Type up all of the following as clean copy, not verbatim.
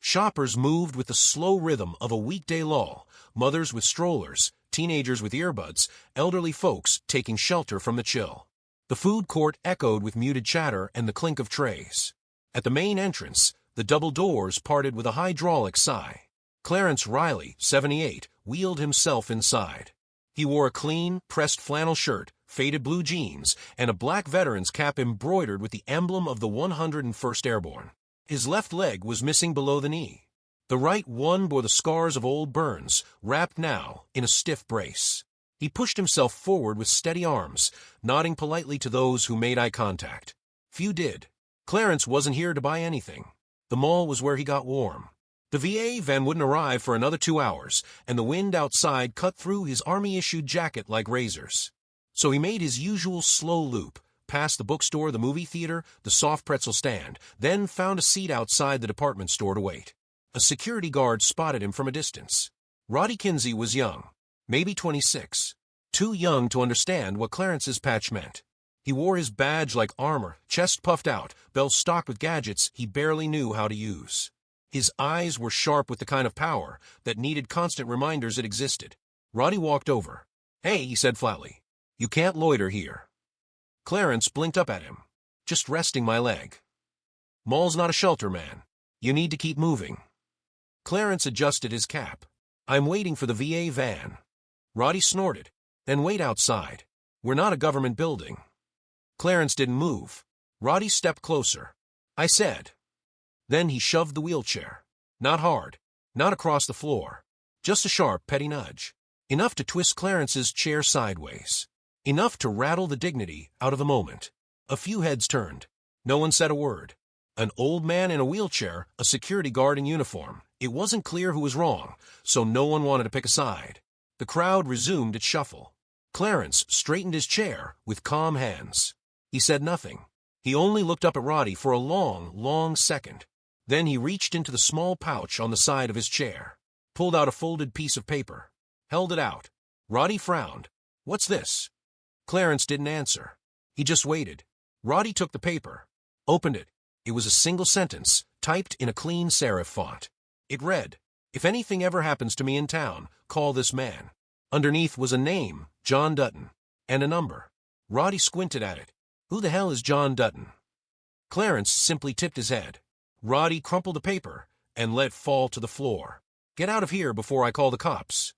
Shoppers moved with the slow rhythm of a weekday lull, mothers with strollers, teenagers with earbuds, elderly folks taking shelter from the chill. The food court echoed with muted chatter and the clink of trays. At the main entrance, the double doors parted with a hydraulic sigh. Clarence Riley, 78, wheeled himself inside. He wore a clean, pressed flannel shirt, faded blue jeans, and a black veteran's cap embroidered with the emblem of the 101st Airborne. His left leg was missing below the knee. The right one bore the scars of old burns, wrapped now in a stiff brace. He pushed himself forward with steady arms, nodding politely to those who made eye contact. Few did. Clarence wasn't here to buy anything. The mall was where he got warm. The VA van wouldn't arrive for another 2 hours, and the wind outside cut through his Army-issued jacket like razors. So he made his usual slow loop, past the bookstore, the movie theater, the soft pretzel stand, then found a seat outside the department store to wait. A security guard spotted him from a distance. Rody Kinsey was young, maybe 26. Too young to understand what Clarence's patch meant. He wore his badge like armor, chest puffed out, belt stocked with gadgets he barely knew how to use. His eyes were sharp with the kind of power that needed constant reminders it existed. Rody walked over. "Hey," he said flatly. "You can't loiter here." Clarence blinked up at him. "Just resting my leg." "Mall's not a shelter, man. You need to keep moving." Clarence adjusted his cap. "I'm waiting for the VA van." Rody snorted. "Then wait outside. We're not a government building." Clarence didn't move. Rody stepped closer. "I said." Then he shoved the wheelchair. Not hard. Not across the floor. Just a sharp, petty nudge. Enough to twist Clarence's chair sideways. Enough to rattle the dignity out of the moment. A few heads turned. No one said a word. An old man in a wheelchair, a security guard in uniform. It wasn't clear who was wrong, so no one wanted to pick a side. The crowd resumed its shuffle. Clarence straightened his chair with calm hands. He said nothing. He only looked up at Rody for a long, long second. Then he reached into the small pouch on the side of his chair, pulled out a folded piece of paper, held it out. Rody frowned. "What's this?" Clarence didn't answer. He just waited. Rody took the paper, opened it. It was a single sentence, typed in a clean serif font. It read, "If anything ever happens to me in town, call this man." Underneath was a name, John Dutton, and a number. Rody squinted at it. Who the hell is John Dutton? Clarence simply tipped his head. Rody crumpled the paper and let it fall to the floor. "Get out of here before I call the cops."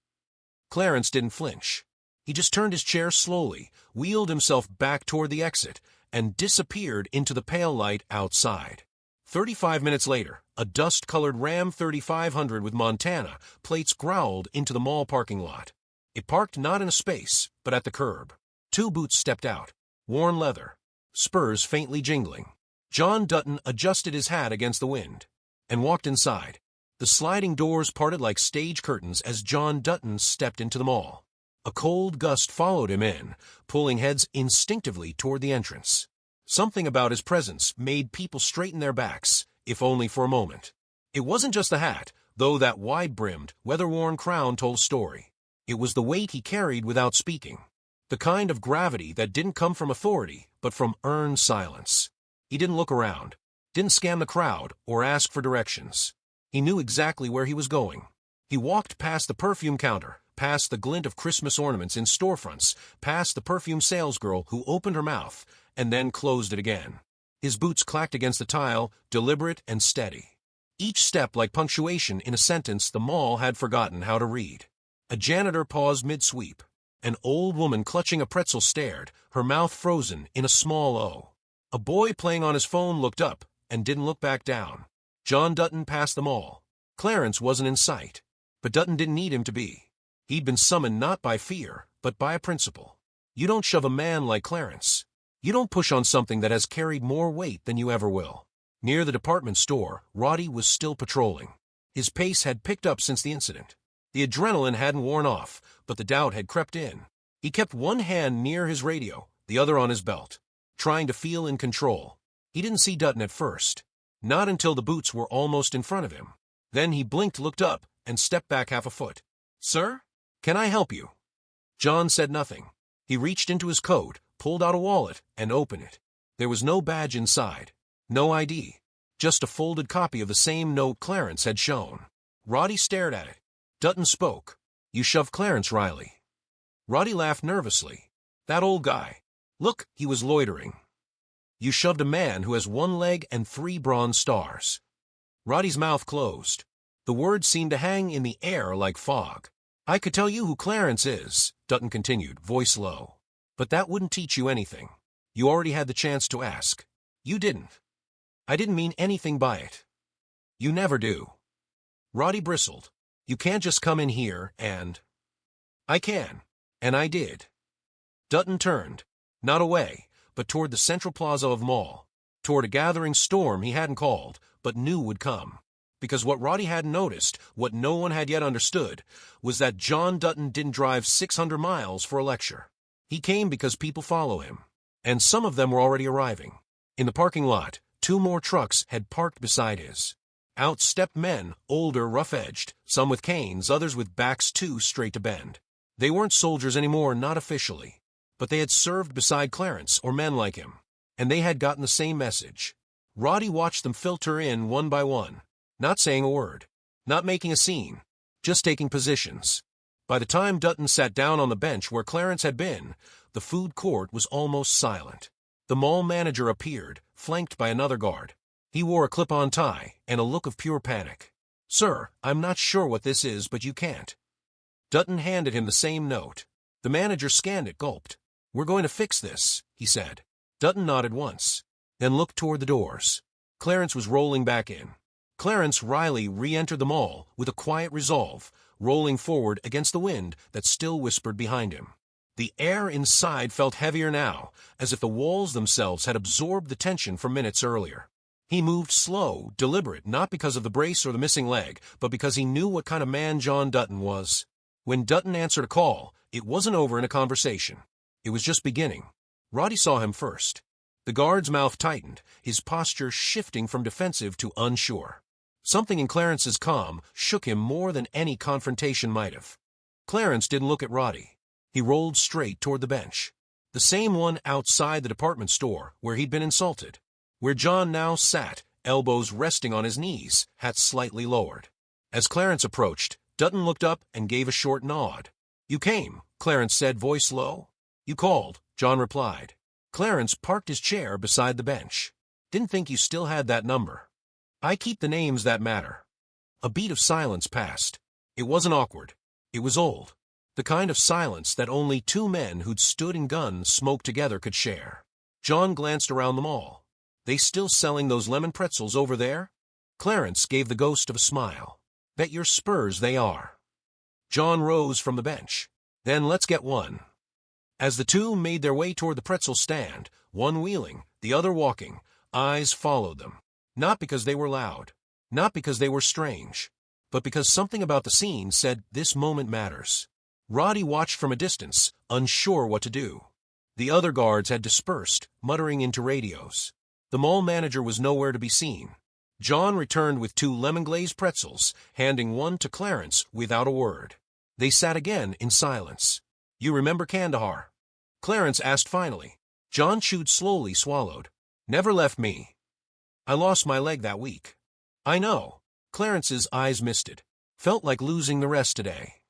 Clarence didn't flinch. He just turned his chair slowly, wheeled himself back toward the exit, and disappeared into the pale light outside. 35 minutes later, a dust-colored Ram 3500 with Montana plates growled into the mall parking lot. It parked not in a space, but at the curb. 2 boots stepped out, worn leather, spurs faintly jingling. John Dutton adjusted his hat against the wind and walked inside. The sliding doors parted like stage curtains as John Dutton stepped into the mall. A cold gust followed him in, pulling heads instinctively toward the entrance. Something about his presence made people straighten their backs, if only for a moment. It wasn't just the hat, though that wide-brimmed, weather-worn crown told a story. It was the weight he carried without speaking. The kind of gravity that didn't come from authority, but from earned silence. He didn't look around, didn't scan the crowd or ask for directions. He knew exactly where he was going. He walked past the perfume counter, past the glint of Christmas ornaments in storefronts, past the perfume salesgirl who opened her mouth and then closed it again. His boots clacked against the tile, deliberate and steady. Each step like punctuation in a sentence the mall had forgotten how to read. A janitor paused mid-sweep. An old woman clutching a pretzel stared, her mouth frozen in a small O. A boy playing on his phone looked up and didn't look back down. John Dutton passed them all. Clarence wasn't in sight, but Dutton didn't need him to be. He'd been summoned not by fear, but by a principle. You don't shove a man like Clarence. You don't push on something that has carried more weight than you ever will. Near the department store, Rody was still patrolling. His pace had picked up since the incident. The adrenaline hadn't worn off, but the doubt had crept in. He kept one hand near his radio, the other on his belt, trying to feel in control. He didn't see Dutton at first, not until the boots were almost in front of him. Then he blinked, looked up, and stepped back half a foot. "Sir? Can I help you?" John said nothing. He reached into his coat, pulled out a wallet, and opened it. There was no badge inside, no ID, just a folded copy of the same note Clarence had shown. Rody stared at it. Dutton spoke. "You shoved Clarence, Riley." Rody laughed nervously. "That old guy. Look, he was loitering." "You shoved a man who has 1 leg and 3 bronze stars." Roddy's mouth closed. The words seemed to hang in the air like fog. "I could tell you who Clarence is," Dutton continued, voice low. "But that wouldn't teach you anything. You already had the chance to ask. You didn't. I didn't mean anything by it. You never do." Rody bristled. "You can't just come in here and—" "I can. And I did." Dutton turned, not away, but toward the central plaza of Mall, toward a gathering storm he hadn't called, but knew would come. Because what Rody hadn't noticed, what no one had yet understood, was that John Dutton didn't drive 600 miles for a lecture. He came because people follow him. And some of them were already arriving. In the parking lot, 2 more trucks had parked beside his. Out stepped men, older, rough-edged, some with canes, others with backs too straight to bend. They weren't soldiers anymore, not officially. But they had served beside Clarence, or men like him. And they had gotten the same message. Rody watched them filter in one by one, not saying a word, not making a scene, just taking positions. By the time Dutton sat down on the bench where Clarence had been, the food court was almost silent. The mall manager appeared, flanked by another guard. He wore a clip-on tie and a look of pure panic. "Sir, I'm not sure what this is, but you can't." Dutton handed him the same note. The manager scanned it, gulped. "We're going to fix this," he said. Dutton nodded once, then looked toward the doors. Clarence was rolling back in. Clarence Riley re-entered the mall with a quiet resolve, rolling forward against the wind that still whispered behind him. The air inside felt heavier now, as if the walls themselves had absorbed the tension from minutes earlier. He moved slow, deliberate, not because of the brace or the missing leg, but because he knew what kind of man John Dutton was. When Dutton answered a call, it wasn't over in a conversation. It was just beginning. Rody saw him first. The guard's mouth tightened, his posture shifting from defensive to unsure. Something in Clarence's calm shook him more than any confrontation might have. Clarence didn't look at Rody. He rolled straight toward the bench. The same one outside the department store where he'd been insulted. Where John now sat, elbows resting on his knees, hat slightly lowered. As Clarence approached, Dutton looked up and gave a short nod. "You came," Clarence said, voice low. "You called," John replied. Clarence parked his chair beside the bench. "Didn't think you still had that number." "I keep the names that matter." A beat of silence passed. It wasn't awkward. It was old. The kind of silence that only 2 men who'd stood and guns smoked together could share. John glanced around the mall. "They still selling those lemon pretzels over there?" Clarence gave the ghost of a smile. "Bet your spurs they are." John rose from the bench. "Then let's get one." As the 2 made their way toward the pretzel stand, one wheeling, the other walking, eyes followed them. Not because they were loud, not because they were strange, but because something about the scene said this moment matters. Rody watched from a distance, unsure what to do. The other guards had dispersed, muttering into radios. The mall manager was nowhere to be seen. John returned with 2 lemon-glazed pretzels, handing one to Clarence without a word. They sat again in silence. "You remember Kandahar?" Clarence asked finally. John chewed slowly, swallowed. "Never left me. I lost my leg that week." "I know." Clarence's eyes misted. "Felt like losing the rest today."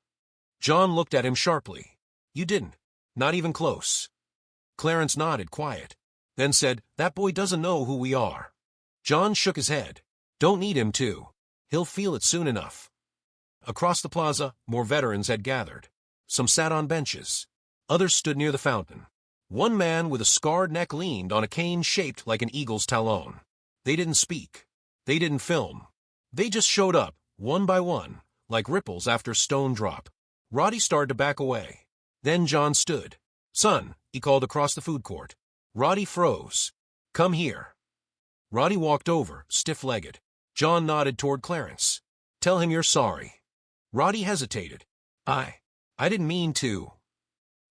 John looked at him sharply. "You didn't. Not even close." Clarence nodded, quiet, then said, "That boy doesn't know who we are." John shook his head. "Don't need him to. He'll feel it soon enough." Across the plaza, more veterans had gathered. Some sat on benches. Others stood near the fountain. One man with a scarred neck leaned on a cane shaped like an eagle's talon. They didn't speak. They didn't film. They just showed up, one by one, like ripples after stone drop. Rody started to back away. Then John stood. "Son," he called across the food court. Rody froze. "Come here." Rody walked over, stiff-legged. John nodded toward Clarence. "Tell him you're sorry." Rody hesitated. I didn't mean to.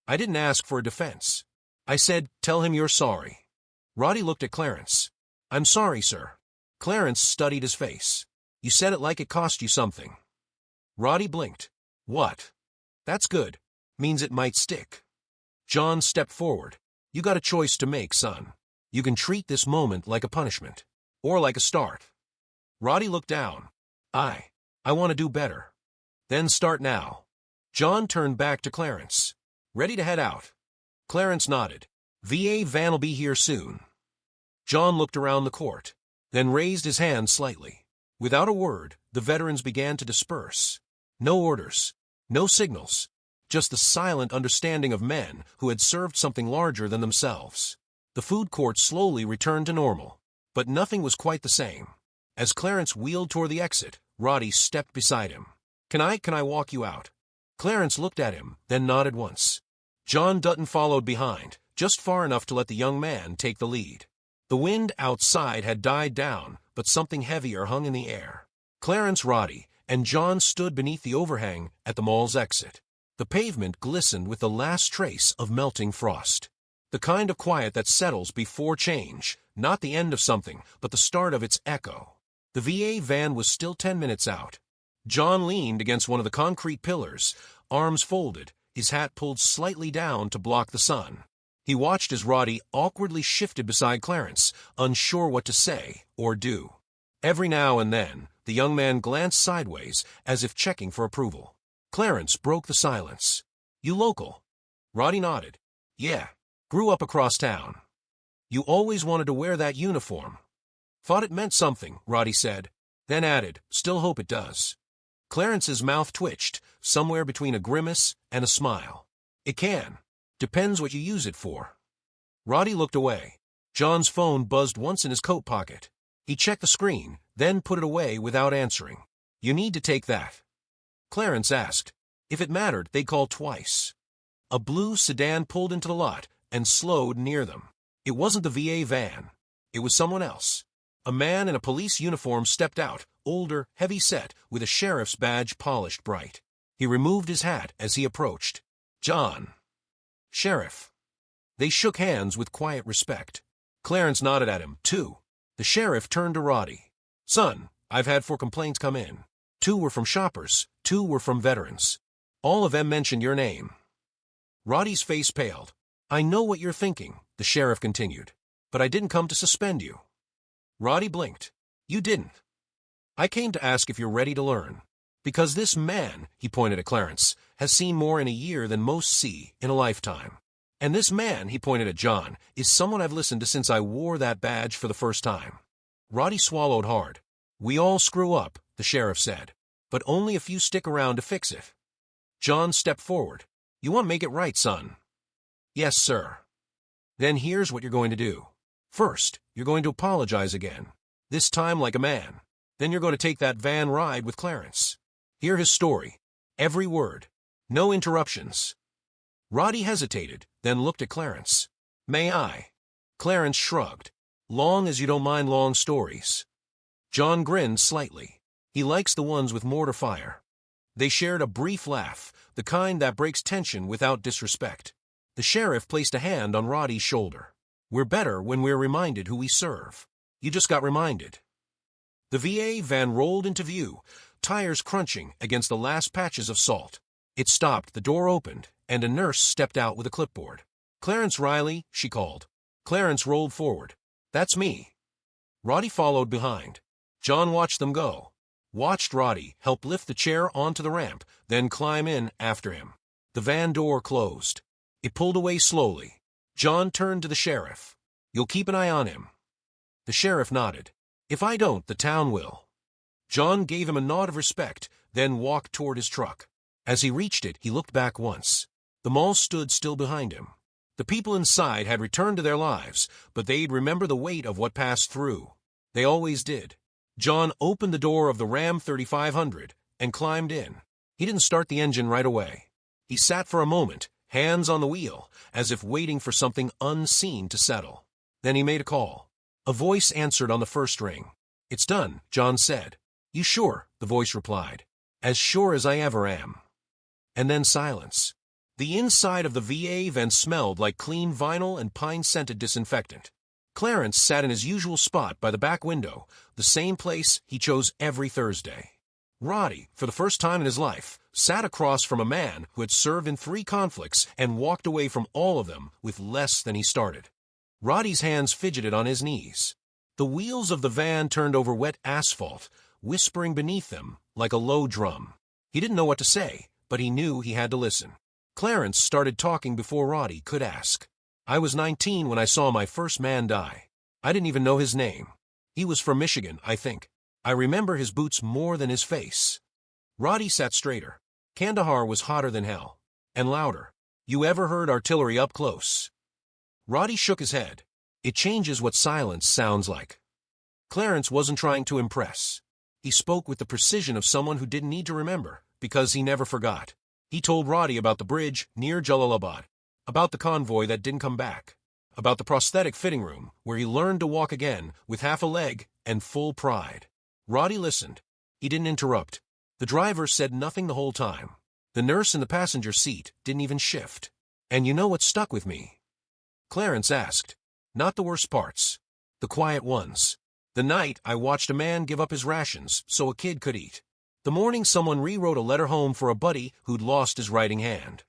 I didn't ask for a defense. I said, tell him you're sorry." Rody looked at Clarence. "I'm sorry, sir." Clarence studied his face. "You said it like it cost you something." Rody blinked. "What?" "That's good. Means it might stick." John stepped forward. "You got a choice to make, son. You can treat this moment like a punishment, or like a start. Rody looked down. I want to do better. Then start now. John turned back to Clarence. Ready to head out? Clarence nodded. VA van'll be here soon. John looked around the court, then raised his hand slightly. Without a word, the veterans began to disperse. No orders, no signals, just the silent understanding of men who had served something larger than themselves. The food court slowly returned to normal, but nothing was quite the same. As Clarence wheeled toward the exit, Rody stepped beside him. Can I walk you out? Clarence looked at him, then nodded once. John Dutton followed behind, just far enough to let the young man take the lead. The wind outside had died down, but something heavier hung in the air. Clarence, Rody, and John stood beneath the overhang at the mall's exit. The pavement glistened with the last trace of melting frost. The kind of quiet that settles before change, not the end of something, but the start of its echo. The VA van was still 10 minutes out. John leaned against one of the concrete pillars, arms folded, his hat pulled slightly down to block the sun. He watched as Rody awkwardly shifted beside Clarence, unsure what to say or do. Every now and then, the young man glanced sideways, as if checking for approval. Clarence broke the silence. You local? Rody nodded. Yeah. Grew up across town. You always wanted to wear that uniform. Thought it meant something, Rody said, then added, still hope it does. Clarence's mouth twitched, somewhere between a grimace and a smile. It can. Depends what you use it for. Rody looked away. John's phone buzzed once in his coat pocket. He checked the screen, then put it away without answering. You need to take that. Clarence asked. If it mattered, they'd call twice. A blue sedan pulled into the lot and slowed near them. It wasn't the VA van. It was someone else. A man in a police uniform stepped out, older, heavy-set, with a sheriff's badge polished bright. He removed his hat as he approached. John. Sheriff. They shook hands with quiet respect. Clarence nodded at him, too. The sheriff turned to Rody. Son, I've had 4 complaints come in. 2 were from shoppers, 2 were from veterans. All of them mentioned your name. Roddy's face paled. I know what you're thinking, the sheriff continued, but I didn't come to suspend you. Rody blinked. You didn't. I came to ask if you're ready to learn. Because this man, he pointed at Clarence, has seen more in a year than most see in a lifetime. And this man, he pointed at John, is someone I've listened to since I wore that badge for the first time. Rody swallowed hard. We all screw up, the sheriff said, but only a few stick around to fix it. John stepped forward. You want to make it right, son? Yes, sir. Then here's what you're going to do. First, you're going to apologize again, this time like a man. Then you're going to take that van ride with Clarence. Hear his story. Every word. No interruptions. Rody hesitated, then looked at Clarence. May I? Clarence shrugged. Long as you don't mind long stories. John grinned slightly. He likes the ones with mortar fire. They shared a brief laugh, the kind that breaks tension without disrespect. The sheriff placed a hand on Roddy's shoulder. We're better when we're reminded who we serve. You just got reminded. The VA van rolled into view, tires crunching against the last patches of salt. It stopped, the door opened, and a nurse stepped out with a clipboard. Clarence Riley, she called. Clarence rolled forward. That's me. Rody followed behind. John watched them go. Watched Rody help lift the chair onto the ramp, then climb in after him. The van door closed. It pulled away slowly. John turned to the sheriff. You'll keep an eye on him. The sheriff nodded. If I don't, the town will. John gave him a nod of respect, then walked toward his truck. As he reached it, he looked back once. The mall stood still behind him. The people inside had returned to their lives, but they'd remember the weight of what passed through. They always did. John opened the door of the Ram 3500 and climbed in. He didn't start the engine right away. He sat for a moment, hands on the wheel, as if waiting for something unseen to settle. Then he made a call. A voice answered on the first ring. It's done, John said. You sure? The voice replied. As sure as I ever am. And then silence. The inside of the VA van smelled like clean vinyl and pine-scented disinfectant. Clarence sat in his usual spot by the back window, the same place he chose every Thursday. Rody, for the first time in his life, sat across from a man who had served in 3 conflicts and walked away from all of them with less than he started. Roddy's hands fidgeted on his knees. The wheels of the van turned over wet asphalt, whispering beneath them like a low drum. He didn't know what to say, but he knew he had to listen. Clarence started talking before Rody could ask. I was 19 when I saw my first man die. I didn't even know his name. He was from Michigan, I think. I remember his boots more than his face. Rody sat straighter. Kandahar was hotter than hell. And louder. You ever heard artillery up close? Rody shook his head. It changes what silence sounds like. Clarence wasn't trying to impress. He spoke with the precision of someone who didn't need to remember, because he never forgot. He told Rody about the bridge near Jalalabad, about the convoy that didn't come back, about the prosthetic fitting room where he learned to walk again with half a leg and full pride. Rody listened. He didn't interrupt. The driver said nothing the whole time. The nurse in the passenger seat didn't even shift. And you know what stuck with me? Clarence asked. Not the worst parts. The quiet ones. The night I watched a man give up his rations so a kid could eat. The morning someone rewrote a letter home for a buddy who'd lost his writing hand.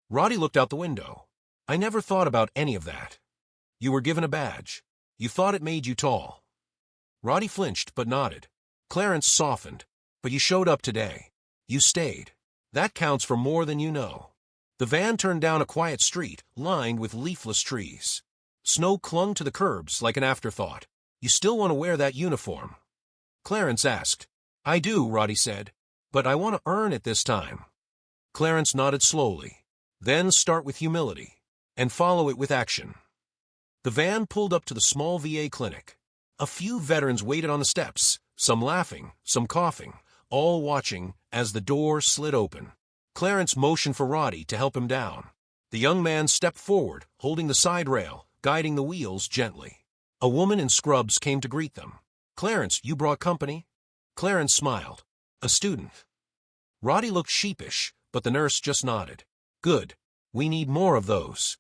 Rody looked out the window. I never thought about any of that. You were given a badge. You thought it made you tall. Rody flinched but nodded. Clarence softened. But you showed up today. You stayed. That counts for more than you know. The van turned down a quiet street lined with leafless trees. Snow clung to the curbs like an afterthought. You still want to wear that uniform? Clarence asked. I do, Rody said. But I want to earn it this time. Clarence nodded slowly. Then start with humility. And follow it with action. The van pulled up to the small VA clinic. A few veterans waited on the steps, some laughing, some coughing, all watching as the door slid open. Clarence motioned for Rody to help him down. The young man stepped forward, holding the side rail, guiding the wheels gently. A woman in scrubs came to greet them. Clarence, you brought company? Clarence smiled. A student. Rody looked sheepish, but the nurse just nodded. Good. We need more of those.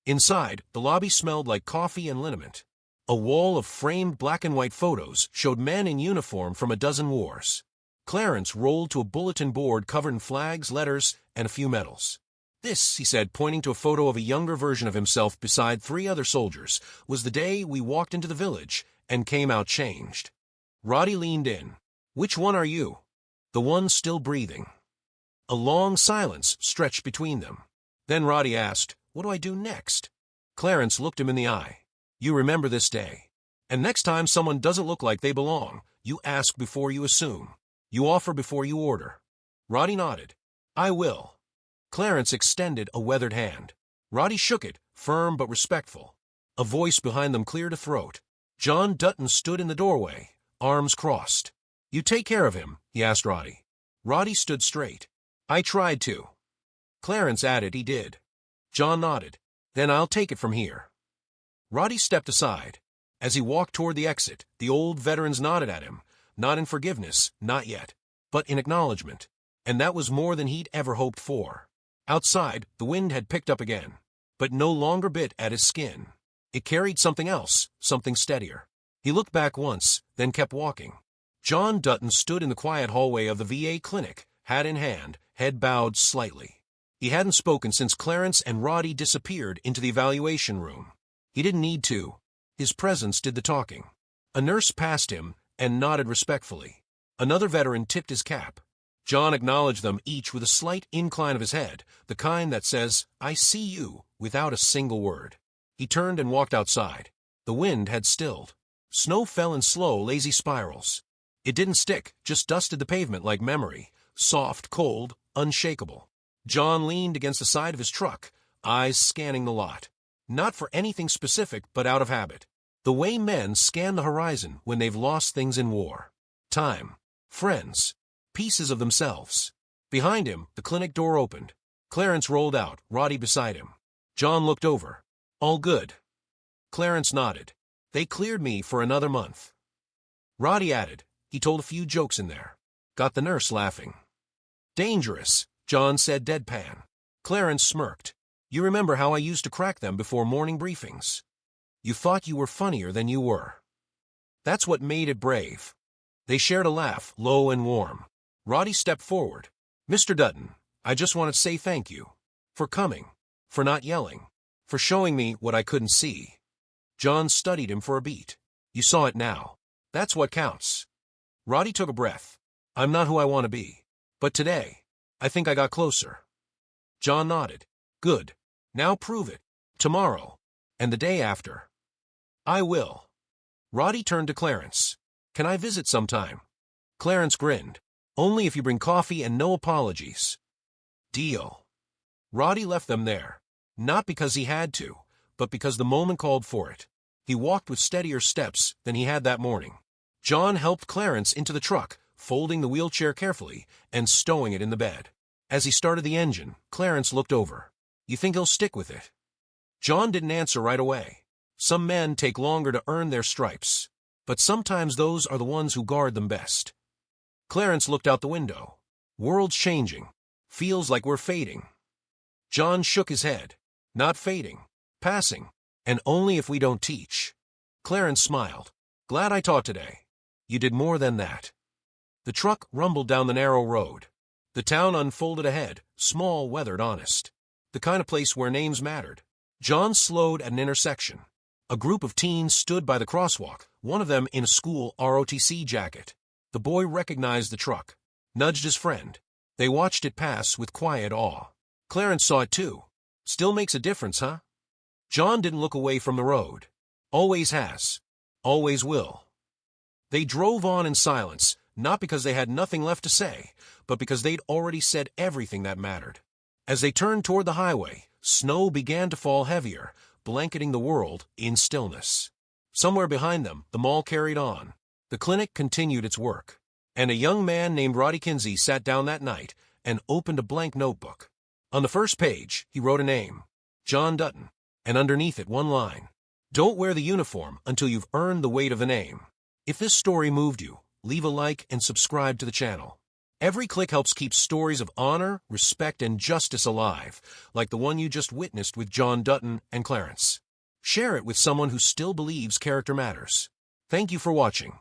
Inside, the lobby smelled like coffee and liniment. A wall of framed black and white photos showed men in uniform from a dozen wars. Clarence rolled to a bulletin board covered in flags, letters, and a few medals. This, he said, pointing to a photo of a younger version of himself beside 3 other soldiers, was the day we walked into the village and came out changed. Rody leaned in. Which one are you? The one still breathing. A long silence stretched between them. Then Rody asked, what do I do next? Clarence looked him in the eye. You remember this day. And next time someone doesn't look like they belong, you ask before you assume. You offer before you order. Rody nodded. I will. Clarence extended a weathered hand. Rody shook it, firm but respectful. A voice behind them cleared a throat. John Dutton stood in the doorway, arms crossed. You take care of him, he asked Rody. Rody stood straight. I tried to. Clarence added he did. John nodded. Then I'll take it from here. Rody stepped aside. As he walked toward the exit, the old veterans nodded at him, not in forgiveness, not yet, but in acknowledgement. And that was more than he'd ever hoped for. Outside, the wind had picked up again, but no longer bit at his skin. It carried something else, something steadier. He looked back once, then kept walking. John Dutton stood in the quiet hallway of the VA clinic, hat in hand, head bowed slightly. He hadn't spoken since Clarence and Rody disappeared into the evaluation room. He didn't need to. His presence did the talking. A nurse passed him and nodded respectfully. Another veteran tipped his cap. John acknowledged them each with a slight incline of his head, the kind that says, I see you, without a single word. He turned and walked outside. The wind had stilled. Snow fell in slow, lazy spirals. It didn't stick, just dusted the pavement like memory, soft, cold, unshakable. John leaned against the side of his truck, eyes scanning the lot. Not for anything specific, but out of habit. The way men scan the horizon when they've lost things in war. Time. Friends. Pieces of themselves. Behind him, the clinic door opened. Clarence rolled out, Rody beside him. John looked over. All good. Clarence nodded. They cleared me for another month. Rody added. He told a few jokes in there. Got the nurse laughing. Dangerous, John said deadpan. Clarence smirked. You remember how I used to crack them before morning briefings. You thought you were funnier than you were. That's what made it brave. They shared a laugh, low and warm. Rody stepped forward. Mr. Dutton, I just want to say thank you. For coming. For not yelling. For showing me what I couldn't see. John studied him for a beat. You saw it now. That's what counts. Rody took a breath. I'm not who I want to be. But today, I think I got closer. John nodded. Good. Now prove it. Tomorrow. And the day after. I will. Rody turned to Clarence. Can I visit sometime? Clarence grinned. Only if you bring coffee and no apologies. Deal. Rody left them there. Not because he had to, but because the moment called for it. He walked with steadier steps than he had that morning. John helped Clarence into the truck, folding the wheelchair carefully and stowing it in the bed. As he started the engine, Clarence looked over. You think he'll stick with it? John didn't answer right away. Some men take longer to earn their stripes, but sometimes those are the ones who guard them best. Clarence looked out the window. World's changing. Feels like we're fading. John shook his head. Not fading. Passing. And only if we don't teach. Clarence smiled. Glad I taught today. You did more than that. The truck rumbled down the narrow road. The town unfolded ahead, small, weathered, honest. The kind of place where names mattered. John slowed at an intersection. A group of teens stood by the crosswalk, one of them in a school ROTC jacket. The boy recognized the truck, nudged his friend. They watched it pass with quiet awe. Clarence saw it too. Still makes a difference, huh? John didn't look away from the road. Always has. Always will. They drove on in silence, not because they had nothing left to say, but because they'd already said everything that mattered. As they turned toward the highway, snow began to fall heavier, blanketing the world in stillness. Somewhere behind them, the mall carried on. The clinic continued its work. And a young man named Rody Kinsey sat down that night and opened a blank notebook. On the first page, he wrote a name, John Dutton, and underneath it one line. Don't wear the uniform until you've earned the weight of the name. If this story moved you, leave a like and subscribe to the channel. Every click helps keep stories of honor, respect, and justice alive, like the one you just witnessed with John Dutton and Clarence. Share it with someone who still believes character matters. Thank you for watching.